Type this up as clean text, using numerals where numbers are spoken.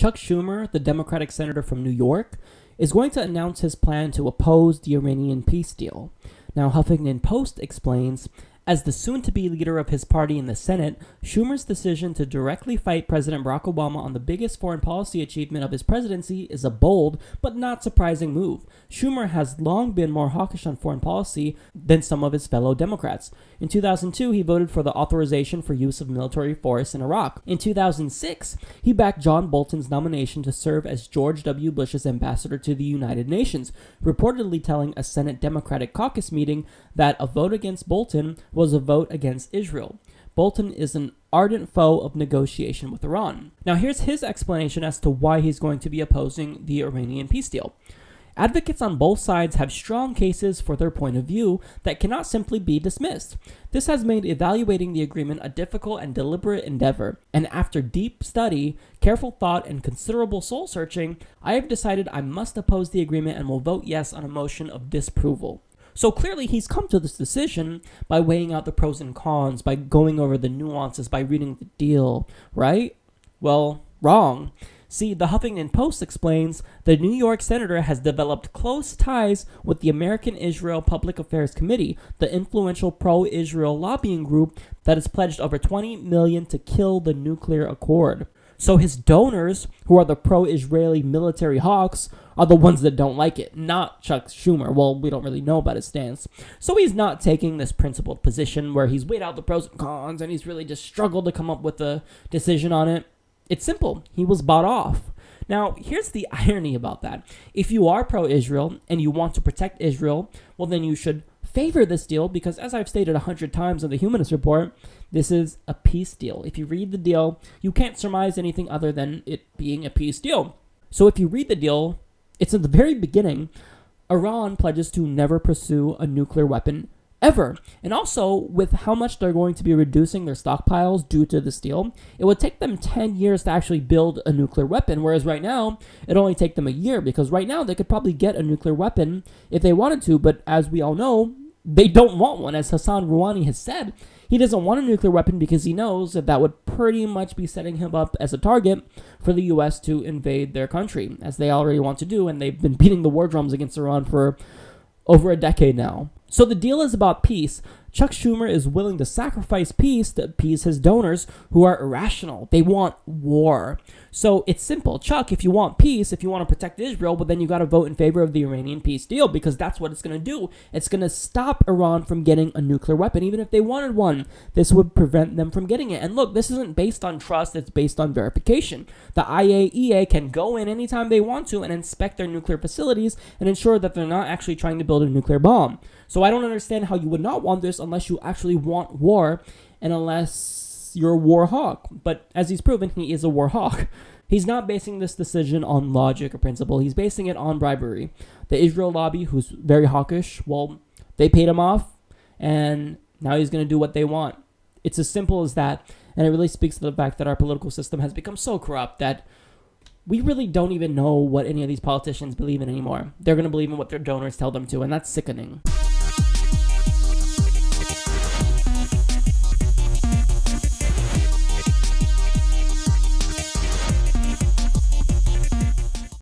Chuck Schumer, the Democratic senator from New York, is going to announce his plan to oppose the Iranian Peace Deal. Now, Huffington Post explains, as the soon-to-be leader of his party in the Senate, Schumer's decision to directly fight President Barack Obama on the biggest foreign policy achievement of his presidency is a bold but not surprising move. Schumer has long been more hawkish on foreign policy than some of his fellow Democrats. In 2002, he voted for the authorization for use of military force in Iraq. In 2006, he backed John Bolton's nomination to serve as George W. Bush's ambassador to the United Nations, reportedly telling a Senate Democratic caucus meeting that a vote against Bolton was a vote against Israel. Bolton is an ardent foe of negotiation with Iran. Now here's his explanation as to why he's going to be opposing the Iranian peace deal. Advocates on both sides have strong cases for their point of view that cannot simply be dismissed. This has made evaluating the agreement a difficult and deliberate endeavor, and after deep study, careful thought, and considerable soul-searching, I have decided I must oppose the agreement and will vote yes on a motion of disapproval. So clearly he's come to this decision by weighing out the pros and cons, by going over the nuances, by reading the deal, right? Well, wrong. See, the Huffington Post explains the New York senator has developed close ties with the American Israel Public Affairs Committee, the influential pro-Israel lobbying group that has pledged over $20 million to kill the nuclear accord. So his donors, who are the pro-Israeli military hawks, are the ones that don't like it, not Chuck Schumer. Well, we don't really know about his stance. So he's not taking this principled position where he's weighed out the pros and cons and he's really just struggled to come up with a decision on it. It's simple. He was bought off. Now, here's the irony about that. If you are pro-Israel and you want to protect Israel, well, then you should favor this deal because, as I've stated 100 times in the Humanist Report, this is a peace deal. If you read the deal, you can't surmise anything other than it being a peace deal. So if you read the deal, it's in the very beginning, Iran pledges to never pursue a nuclear weapon ever. And also, with how much they're going to be reducing their stockpiles due to this deal, it would take them 10 years to actually build a nuclear weapon, whereas right now, it only take them a year, because right now they could probably get a nuclear weapon if they wanted to, but as we all know, they don't want one. As Hassan Rouhani has said, he doesn't want a nuclear weapon because he knows that that would pretty much be setting him up as a target for the U.S. to invade their country, as they already want to do, and they've been beating the war drums against Iran for over a decade now. So the deal is about peace. Chuck Schumer is willing to sacrifice peace to appease his donors who are irrational. They want war. So it's simple. Chuck, if you want peace, if you want to protect Israel, well, then you got to vote in favor of the Iranian peace deal because that's what it's going to do. It's going to stop Iran from getting a nuclear weapon, even if they wanted one. This would prevent them from getting it. And look, this isn't based on trust. It's based on verification. The IAEA can go in anytime they want to and inspect their nuclear facilities and ensure that they're not actually trying to build a nuclear bomb. So I don't understand how you would not want this unless you actually want war and unless you're a war hawk. But as he's proven, he is a war hawk. He's not basing this decision on logic or principle. He's basing it on bribery. The Israel lobby, who's very hawkish, well, they paid him off, and now he's going to do what they want. It's as simple as that, and it really speaks to the fact that our political system has become so corrupt that we really don't even know what any of these politicians believe in anymore. They're going to believe in what their donors tell them to, and that's sickening.